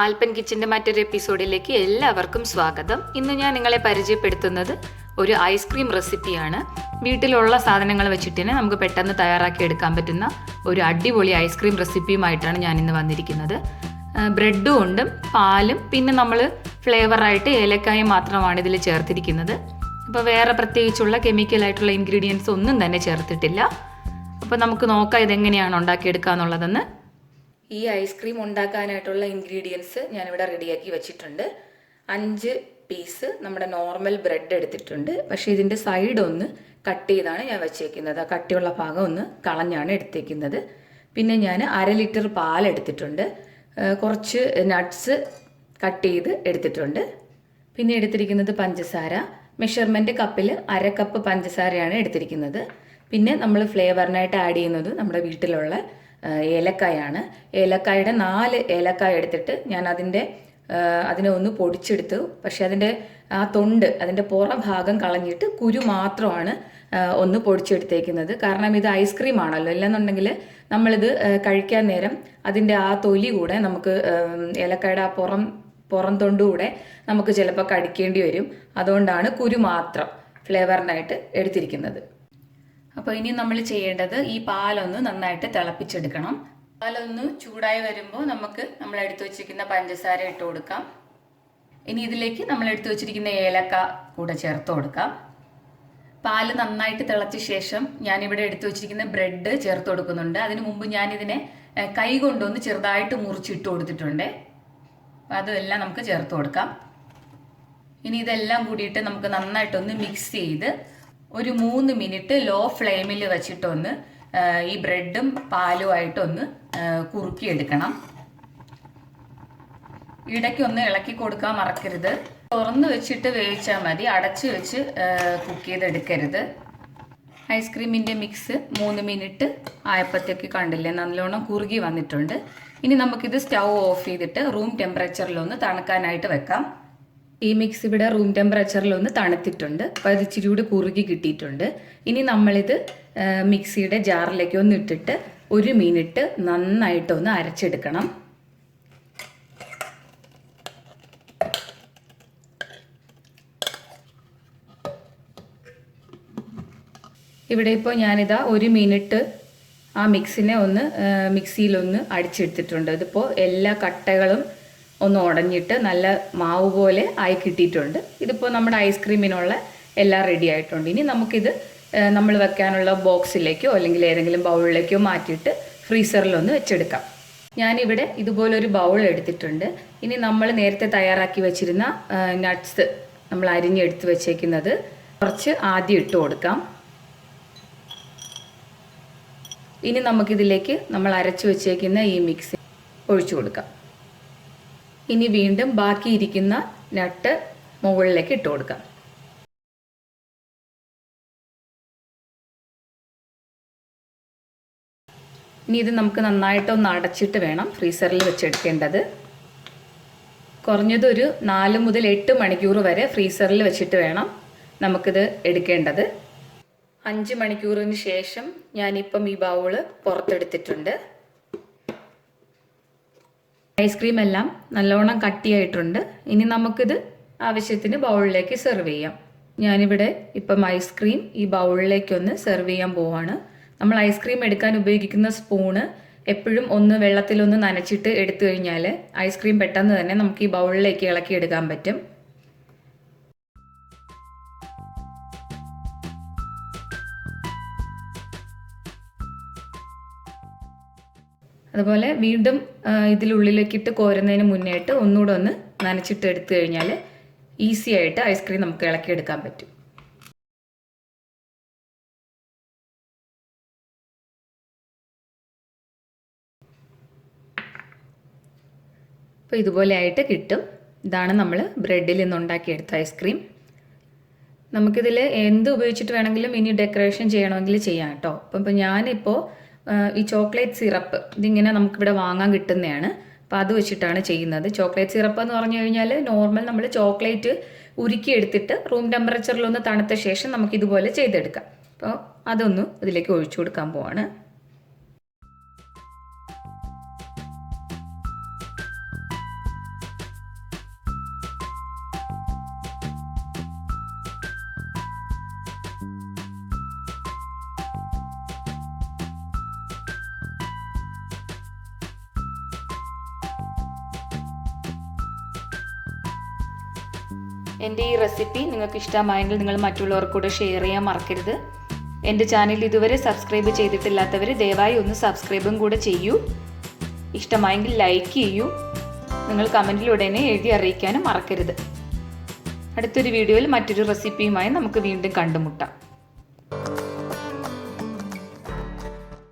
ആൽപ്പൻ കിച്ചൻ്റെ മറ്റൊരു എപ്പിസോഡിലേക്ക് എല്ലാവർക്കും സ്വാഗതം. ഇന്ന് ഞാൻ നിങ്ങളെ പരിചയപ്പെടുത്തുന്നത് ഒരു ഐസ്ക്രീം റെസിപ്പിയാണ്. വീട്ടിലുള്ള സാധനങ്ങൾ വെച്ചിട്ട് തന്നെ നമുക്ക് പെട്ടെന്ന് തയ്യാറാക്കി എടുക്കാൻ പറ്റുന്ന ഒരു അടിപൊളി ഐസ്ക്രീം റെസിപ്പിയുമായിട്ടാണ് ഞാൻ ഇന്ന് വന്നിരിക്കുന്നത്. ബ്രെഡും ഉണ്ട്, പാലും, പിന്നെ നമ്മൾ ഫ്ലേവറായിട്ട് ഏലക്കായും മാത്രമാണ് ഇതിൽ ചേർത്തിരിക്കുന്നത്. അപ്പോൾ വേറെ പ്രത്യേകിച്ചുള്ള കെമിക്കലായിട്ടുള്ള ഇൻഗ്രീഡിയൻസ് ഒന്നും തന്നെ ചേർത്തിട്ടില്ല. അപ്പോൾ നമുക്ക് നോക്കാം ഇതെങ്ങനെയാണ് ഉണ്ടാക്കിയെടുക്കുക എന്നുള്ളതെന്ന്. ഈ ഐസ്ക്രീം ഉണ്ടാക്കാനായിട്ടുള്ള ഇൻഗ്രീഡിയൻസ് ഞാനിവിടെ റെഡിയാക്കി വെച്ചിട്ടുണ്ട്. 5 പീസ് നമ്മുടെ നോർമൽ ബ്രെഡ് എടുത്തിട്ടുണ്ട്. പക്ഷേ ഇതിൻ്റെ സൈഡ് ഒന്ന് കട്ട് ചെയ്താണ് ഞാൻ വെച്ചേക്കുന്നത്. ആ കട്ടിയുള്ള ഭാഗം ഒന്ന് കളഞ്ഞാണ് എടുത്തേക്കുന്നത്. പിന്നെ ഞാൻ 1/2 ലിറ്റർ പാൽ എടുത്തിട്ടുണ്ട്. കുറച്ച് നട്ട്സ് കട്ട് ചെയ്ത് എടുത്തിട്ടുണ്ട്. പിന്നെ എടുത്തിരിക്കുന്നത് പഞ്ചസാര. മെഷർമെൻറ്റ് കപ്പിൽ 1/2 കപ്പ് പഞ്ചസാരയാണ് എടുത്തിരിക്കുന്നത്. പിന്നെ നമ്മൾ ഫ്ലേവറിനായിട്ട് ആഡ് ചെയ്യുന്നത് നമ്മുടെ വീട്ടിലുള്ള ഏലക്കായാണ്. ഏലക്കായുടെ 4 ഏലക്കായ എടുത്തിട്ട് ഞാൻ അതിനെ ഒന്ന് പൊടിച്ചെടുത്തു. പക്ഷെ അതിൻ്റെ ആ തൊണ്ട്, അതിൻ്റെ പുറം ഭാഗം കളഞ്ഞിട്ട് കുരു മാത്രമാണ് ഒന്ന് പൊടിച്ചെടുത്തേക്കുന്നത്. കാരണം ഇത് ഐസ്ക്രീം ആണല്ലോ. ഇല്ലെന്നുണ്ടെങ്കിൽ നമ്മളിത് കഴിക്കാൻ നേരം അതിൻ്റെ ആ തൊലി കൂടെ നമുക്ക് ഏലക്കായുടെ ആ പുറം തൊണ്ടുകൂടെ നമുക്ക് ചിലപ്പോൾ കടിക്കേണ്ടി വരും. അതുകൊണ്ടാണ് കുരു മാത്രം ഫ്ലേവറിനായിട്ട് എടുത്തിരിക്കുന്നത്. അപ്പോൾ ഇനി നമ്മൾ ചെയ്യേണ്ടത് ഈ പാലൊന്ന് നന്നായിട്ട് തിളപ്പിച്ചെടുക്കണം. പാലൊന്ന് ചൂടായി വരുമ്പോൾ നമ്മൾ എടുത്തു വെച്ചിരിക്കുന്ന പഞ്ചസാര ഇട്ട് കൊടുക്കാം. ഇനി ഇതിലേക്ക് നമ്മൾ എടുത്തു വെച്ചിരിക്കുന്ന ഏലക്ക കൂടെ ചേർത്ത് കൊടുക്കാം. പാല് നന്നായിട്ട് തിളച്ച ശേഷം ഞാനിവിടെ എടുത്തു വെച്ചിരിക്കുന്ന ബ്രെഡ് ചേർത്ത് കൊടുക്കുന്നുണ്ട്. അതിനു മുമ്പ് ഞാനിതിനെ കൈ കൊണ്ടൊന്ന് ചെറുതായിട്ട് മുറിച്ചിട്ട് കൊടുത്തിട്ടുണ്ട്. അപ്പോൾ അതെല്ലാം നമുക്ക് ചേർത്ത് കൊടുക്കാം. ഇനി ഇതെല്ലാം കൂടിയിട്ട് നമുക്ക് നന്നായിട്ടൊന്ന് മിക്സ് ചെയ്ത് ഒരു 3 മിനിറ്റ് ലോ ഫ്ലെയിമിൽ വെച്ചിട്ടൊന്ന് ഈ ബ്രെഡും പാലുമായിട്ടൊന്ന് കുറുക്കിയെടുക്കണം. ഇടയ്ക്കൊന്ന് ഇളക്കി കൊടുക്കാൻ മറക്കരുത്. തുറന്ന് വെച്ചിട്ട് വേവിച്ചാൽ മതി, അടച്ച് വെച്ച് കുക്ക് ചെയ്തെടുക്കരുത്. ഐസ്ക്രീമിൻ്റെ മിക്സ് 3 മിനിറ്റ് ആയപ്പോഴത്തേക്ക് കണ്ടില്ലേ, നല്ലോണം കുറുകി വന്നിട്ടുണ്ട്. ഇനി നമുക്കിത് സ്റ്റൗ ഓഫ് ചെയ്തിട്ട് റൂം ടെമ്പറേച്ചറിലൊന്ന് തണുക്കാനായിട്ട് വെക്കാം. ഈ മിക്സ് ഇവിടെ റൂം ടെമ്പറേച്ചറിലൊന്ന് തണുത്തിട്ടുണ്ട്. അപ്പോൾ അത് ഇച്ചിരി കൂടി കുറുകി കിട്ടിയിട്ടുണ്ട്. ഇനി നമ്മളിത് മിക്സിയുടെ ജാറിലേക്ക് ഒന്ന് ഇട്ടിട്ട് 1 മിനിറ്റ് നന്നായിട്ടൊന്ന് അരച്ചെടുക്കണം. ഇവിടെ ഇപ്പോൾ ഞാനിതാ 1 മിനിറ്റ് ആ മിക്സിയിലൊന്ന് അടിച്ചെടുത്തിട്ടുണ്ട്. ഇതിപ്പോൾ എല്ലാ കട്ടകളും ഒന്ന് ഉടഞ്ഞിട്ട് നല്ല മാവ് പോലെ ആയി കിട്ടിയിട്ടുണ്ട്. ഇതിപ്പോൾ നമ്മുടെ ഐസ്ക്രീമിനുള്ള എല്ലാം റെഡി ആയിട്ടുണ്ട്. ഇനി നമുക്കിത് നമ്മൾ വെക്കാനുള്ള ബോക്സിലേക്കോ അല്ലെങ്കിൽ ഏതെങ്കിലും ബൗളിലേക്കോ മാറ്റിയിട്ട് ഫ്രീസറിലൊന്ന് വെച്ചെടുക്കാം. ഞാനിവിടെ ഇതുപോലൊരു ബൗൾ എടുത്തിട്ടുണ്ട്. ഇനി നമ്മൾ നേരത്തെ തയ്യാറാക്കി വെച്ചിരുന്ന നട്ട്സ് നമ്മൾ അരിഞ്ഞെടുത്ത് വെച്ചേക്കുന്നത് കുറച്ച് ആദ്യം ഇട്ട് കൊടുക്കാം. ഇനി നമുക്കിതിലേക്ക് നമ്മൾ അരച്ച് വെച്ചേക്കുന്ന ഈ മിക്സ് ഒഴിച്ചു കൊടുക്കാം. ഇനി വീണ്ടും ബാക്കിയിരിക്കുന്ന നട്ട് മുകളിലേക്ക് ഇട്ട് കൊടുക്കാം. ഇനി ഇത് നമുക്ക് നന്നായിട്ടൊന്ന് അടച്ചിട്ട് വേണം ഫ്രീസറിൽ വെച്ചെടുക്കേണ്ടത്. കുറഞ്ഞതൊരു 4 മുതൽ 8 മണിക്കൂർ വരെ ഫ്രീസറിൽ വെച്ചിട്ട് വേണം നമുക്കിത് എടുക്കേണ്ടത്. 5 മണിക്കൂറിന് ശേഷം ഞാനിപ്പം ഈ ബൗള് പുറത്തെടുത്തിട്ടുണ്ട്. ഐസ്ക്രീം എല്ലാം നല്ലോണം കട്ടിയായിട്ടുണ്ട്. ഇനി നമുക്കിത് ആവശ്യത്തിന് ബൗളിലേക്ക് സെർവ് ചെയ്യാം. ഞാനിവിടെ ഇപ്പം ഐസ്ക്രീം ഈ ബൗളിലേക്കൊന്ന് സെർവ് ചെയ്യാൻ പോവാണ്. നമ്മൾ ഐസ്ക്രീം എടുക്കാൻ ഉപയോഗിക്കുന്ന സ്പൂണ് എപ്പോഴും ഒന്ന് വെള്ളത്തിലൊന്ന് നനച്ചിട്ട് എടുത്തു കഴിഞ്ഞാൽ ഐസ്ക്രീം പെട്ടെന്ന് തന്നെ നമുക്ക് ഈ ബൗളിലേക്ക് ഇളക്കിയെടുക്കാൻ പറ്റും. അതുപോലെ വീണ്ടും ഇതിലുള്ളിലേക്കിട്ട് കോരുന്നതിന് മുന്നേയായിട്ട് ഒന്നുകൂടെ ഒന്ന് നനച്ചിട്ട് എടുത്തു കഴിഞ്ഞാൽ ഈസി ആയിട്ട് ഐസ്ക്രീം നമുക്ക് ഇളക്കിയെടുക്കാൻ പറ്റും. അപ്പോൾ ഇതുപോലെ ആയിട്ട് കിട്ടും. ഇതാണ് നമ്മൾ ബ്രെഡിൽ നിന്ന് ഉണ്ടാക്കിയെടുത്ത ഐസ്ക്രീം. നമുക്കിതിൽ എന്ത് ഉപയോഗിച്ചിട്ട് വേണമെങ്കിലും ഇനി ഡെക്കറേഷൻ ചെയ്യണമെങ്കിൽ ചെയ്യാം കേട്ടോ. അപ്പം ഞാനിപ്പോൾ ഈ ചോക്ലേറ്റ് സിറപ്പ് ഇതിങ്ങനെ നമുക്കിവിടെ വാങ്ങാൻ കിട്ടുന്നതാണ്. അപ്പോൾ അത് വെച്ചിട്ടാണ് ചെയ്യുന്നത്. ചോക്ലേറ്റ് സിറപ്പ് എന്ന് പറഞ്ഞു കഴിഞ്ഞാൽ നോർമൽ നമ്മൾ ചോക്ലേറ്റ് ഉരുക്കിയെടുത്തിട്ട് റൂം ടെമ്പറേച്ചറിലൊന്ന് തണുത്ത ശേഷം നമുക്കിതുപോലെ ചെയ്തെടുക്കാം. അപ്പോൾ അതൊന്ന് ഇതിലേക്ക് ഒഴിച്ചു കൊടുക്കാൻ പോവാണ്. എൻ്റെ ഈ റെസിപ്പി നിങ്ങൾക്ക് ഇഷ്ടമായെങ്കിൽ നിങ്ങൾ മറ്റുള്ളവർക്ക് കൂടെ ഷെയർ ചെയ്യാൻ മറക്കരുത്. എൻ്റെ ചാനൽ ഇതുവരെ സബ്സ്ക്രൈബ് ചെയ്തിട്ടില്ലാത്തവർ ദയവായി ഒന്ന് സബ്സ്ക്രൈബും കൂടെ ചെയ്യൂ. ഇഷ്ടമായെങ്കിൽ ലൈക്ക് ചെയ്യൂ. നിങ്ങൾ കമൻറ്റിലൂടെ എന്നെ എഴുതി അറിയിക്കാനും മറക്കരുത്. അടുത്തൊരു വീഡിയോയിൽ മറ്റൊരു റെസിപ്പിയുമായി നമുക്ക് വീണ്ടും കണ്ടുമുട്ടാം.